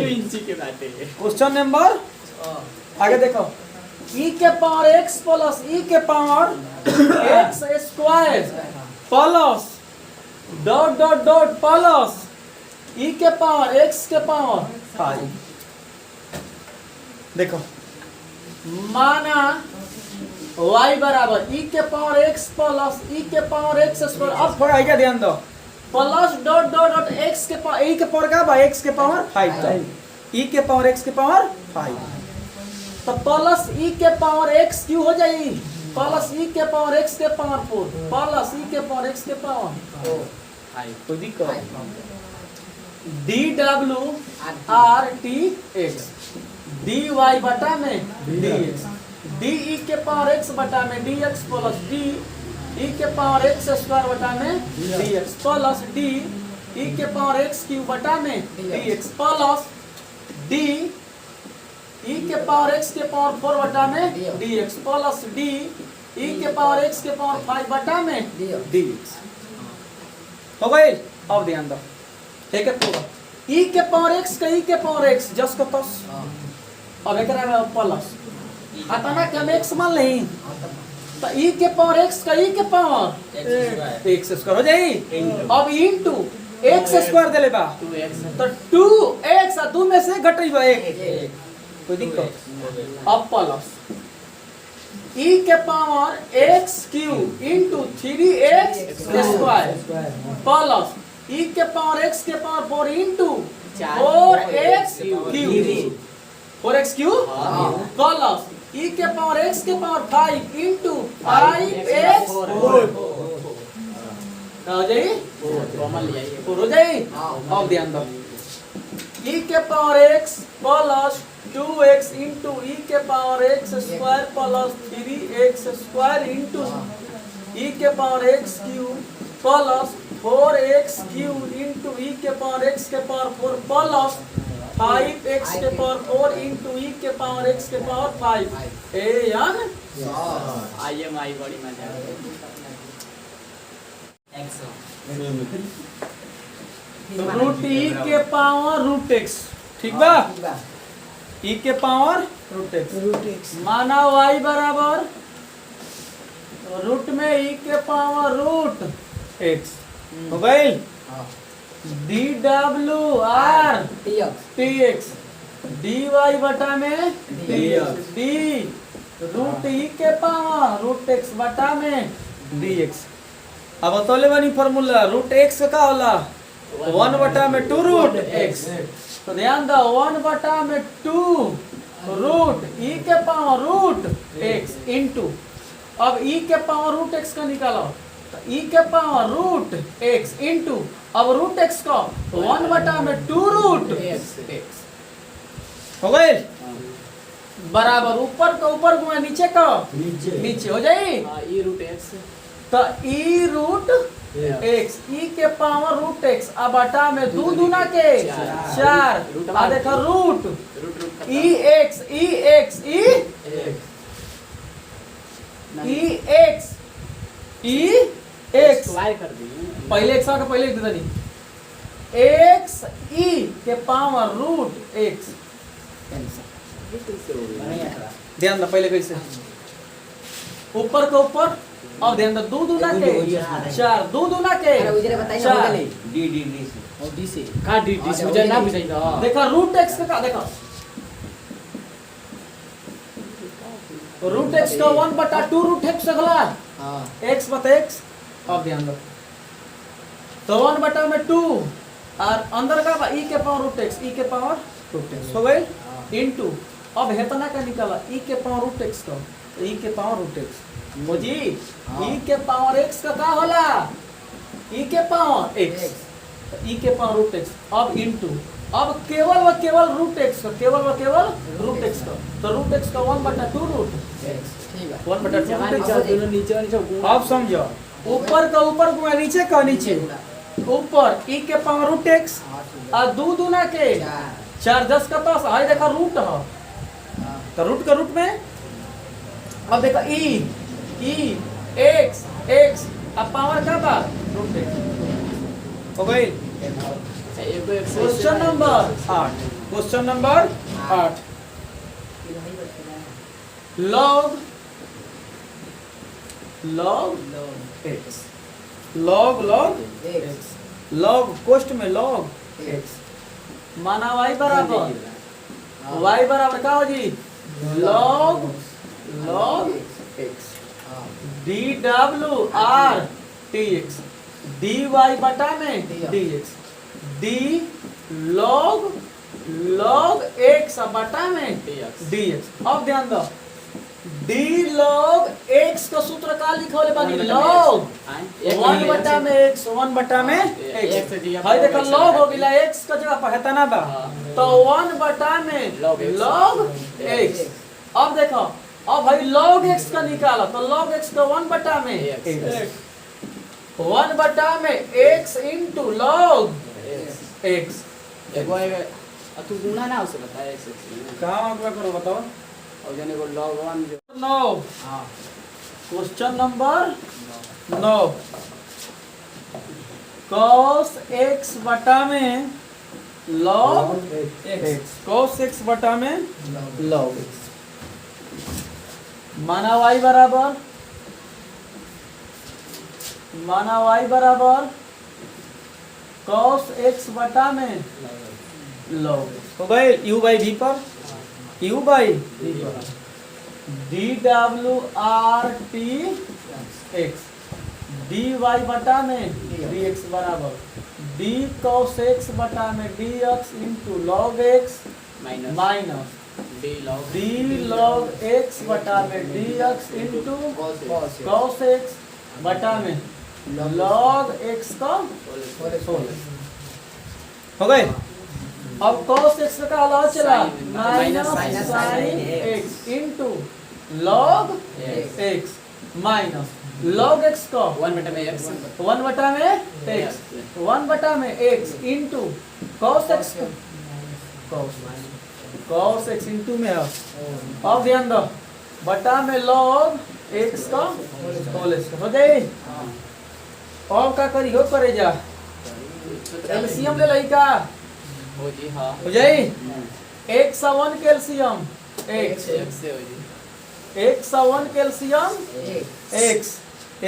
इंची के बाटे। क्वेश्चन नंबर आगे देखो e के पावर x प्लस e के power x square plus dot dot dot plus e के पावर x के पावर 5। देखो माना y बराबर e के पावर x प्लस e के पावर x स्क्वायर। अब थोड़ा आगे ध्यान दो plus dot dot dot x के पावर e के पावर क्या भाई x के पावर 5 तो e के पावर x के पावर 5 तो प्लस e के पावर x क्यों हो जाएगी प्लस e के पावर x के पावर 4 प्लस e के पावर x के पावर 5 कोई दिक्कत D W R T X D Y बटा में डी एक्स डी ई के पावर एक्स बटा में D x plus D E के पावर एक्स स्क्वायर बटा में D x plus D E के पावर एक्स क्यूब बटा में D x plus D E के पावर एक्स के पावर 4 बटा में D x plus D E के पावर एक्स के पावर 5 बटा में डी एक्स हो गई। अब ध्यान दो ठीक है तो e के पावर x का e के पावर x जस को तस अब एकरा में प्लस आता ना कि हम x मान नहीं तो e के पावर x का e के पावर x स्क्वायर हो जाई अब इनटू x स्क्वायर देले बा तो 2x आ 2 में से घटइबा 1 कोई दिक्कत अब प्लस e के power x cube into 3x square plus e के पावर x के power 4 into 4x cube 4x cube plus e के पावर x के पावर 5 इनटू 5x हो जाई कॉमन ले आइए 4 हो जाई। अब ध्यान दो e के power x plus 2x into e के power x square plus 3x square into e के power x cube plus 4x cube into e के पावर x के पावर 4 प्लस 5x के पावर 4 इनटू e के power x के power 5 ए यान आई बड़ी मजा रूट e के पावर रूट x ठीक बा e के पावर रूट x माना y बराबर रूट में e के पावर रूट x हो गई D W R T X D Y बटा में D X D root E के पावर रूट एक्स बटा में डी एक्स। अब तोले वाली फार्मूला रूट एक्स का होला 1 बटा में 2 रूट एक्स तो ध्यान दो 1 बटा में 2 रूट ई के पावर रूट एक्स इनटू अब ई के पावर रूट एक्स का निकालो e के पावर रूट x इनटू अब रूट x का 1 बटा में 2 रूट x हो गए बराबर ऊपर का ऊपर गुणा नीचे का नीचे हो जाए e रूट x तो e रूट x e के पावर रूट x अब बटा में 2 दूना के 4 आ देखो रूट e x x कर दी पहले x का पहले लिख देता x e के पावर रूट x ध्यान दो पहले कैसे ऊपर के ऊपर अब ध्यान दो 2 दूना के 4 2 दूना के 4 डी डी डी से और डी से का डी डी से मुझे ना बुझाई था देखा रूट x का देखा रूट x का 1 बटा 2 रूट x अगला हां x बटा x अब ध्यान दो तो 1 बटा में 2 और अंदर का e के पावर रूट x e के पावर रूट x हो गई इनटू अब हेतना का निकाला e के पावर रूट x का e के पावर रूट x मोजी e के पावर x का होला e के पावर x e के पावर रूट x अब इनटू अब केवल व केवल रूट x का केवल व केवल रूट x का तो रूट x का 1 बटा 2 रूट x ठीक है 1 बटा 2 रूट x दोनों नीचे नीचे अब समझो ऊपर का ऊपर गुणा नीचे का नीचे ऊपर e के पावर रूट x और 2 दूना के 4 10 का 10 हाय देखा रूट है तो रूट का रूट में अब देखा e x अब पावर का बा रूट x हो गई question number 8 question number 8 log x log x log कोष्ट में log x माना y बराबर का हो जी log x dw r tx dy बटा में dx d log x बटा में dx। अब ध्यान दो d log x का सूत्र का लिखोले बानी log 1 बटा में x 1 बटा में x हाय देखो log हो गया x का जगह पर है तना बा तो 1 बटा में log x। अब देखो अब भाई log x का निकाला तो log x का 1 बटा में x 1 बटा में x into log x तू गुना ना उसे बताया x कहां आगे करो बताओ और जाने को log 1 जो 9 हां क्वेश्चन नंबर 9 cos x बटा में log x cos x बटा में log x माना y बराबर cos x बटा में log x हो गए u by v पर u by v पर dw r t x dy बटा में dx बराबर d cos x बटा में dx into log x minus d log x बटा में dx into cos x बटा में log x का हो गए। अब cos x का अलावा चला minus sin x into log x minus log x का 1 बटा में x 1 बटा में x 1 बटा में x into cos x cos x into में अब ध्यान दो बटा में log x का होल स्क्वायर हो गई। और का करी हो करे जा एलसीएम ले लई का हो जी हां हो जाई 1 कैल्शियम x से हो जी 1 calcium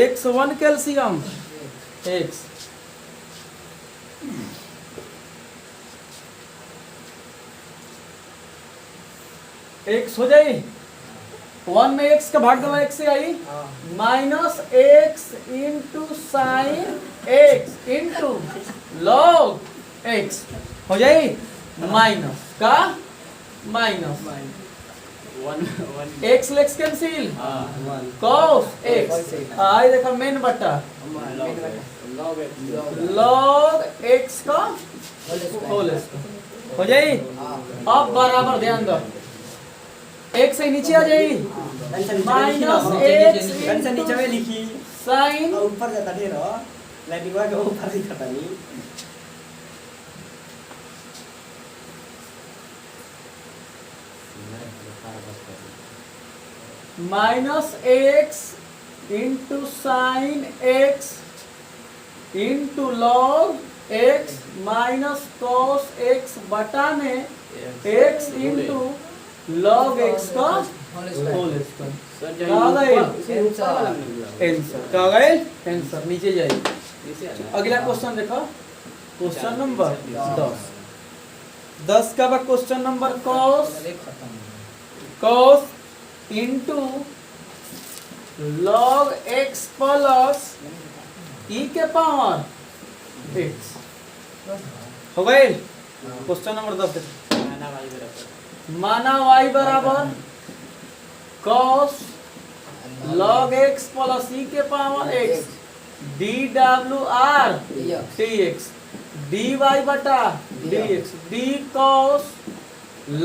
x 1 calcium x x हो जाई 1 में x का भाग दो x से आई minus x into sine x into log x हो जाई माइनस का माइनस 1 x लेक्स कैंसिल cos x आई देखो मेन बटा log x का होल स्क्वायर हो जाई। अब बराबर ध्यान दो एक से नीचे आ जाई माइनस x से नीचे में लिखी साइन ऊपर जाता ढेर लाइटिंग के ऊपर दिखता नहीं minus x into sine x into log x minus cos x बटा में x इंटू log x का होल स्क्वायर का गए आंसर नीचे जाइए। अगला क्वेश्चन देखो क्वेश्चन नंबर 10 का question number cos into log x plus e के पावर x हो गए। क्वेश्चन नंबर 10 माना y बराबर cos log x plus e के power x dwr dx dy बटा dx d cos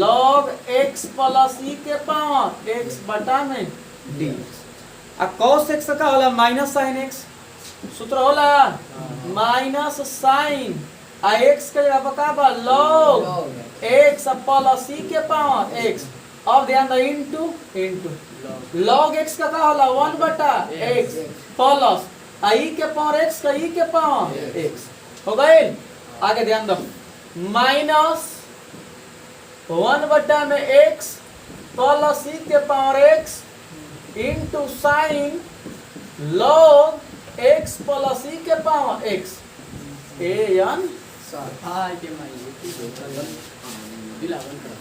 log x plus e के power x बटा में dx। आ cos x का होला माइनस sin x सूत्र होला माइनस sin आ x के जगह का बा log x प्लस e के पावर x। अब ध्यान दो इंटू log x का होला 1 बटा x प्लस i के पावर x का e के पावर x हो गए। आगे ध्यान दो माइनस 1/x प्लस e के power x into sign log x plus e के power x an Ay, qué mal. Bilaban ka.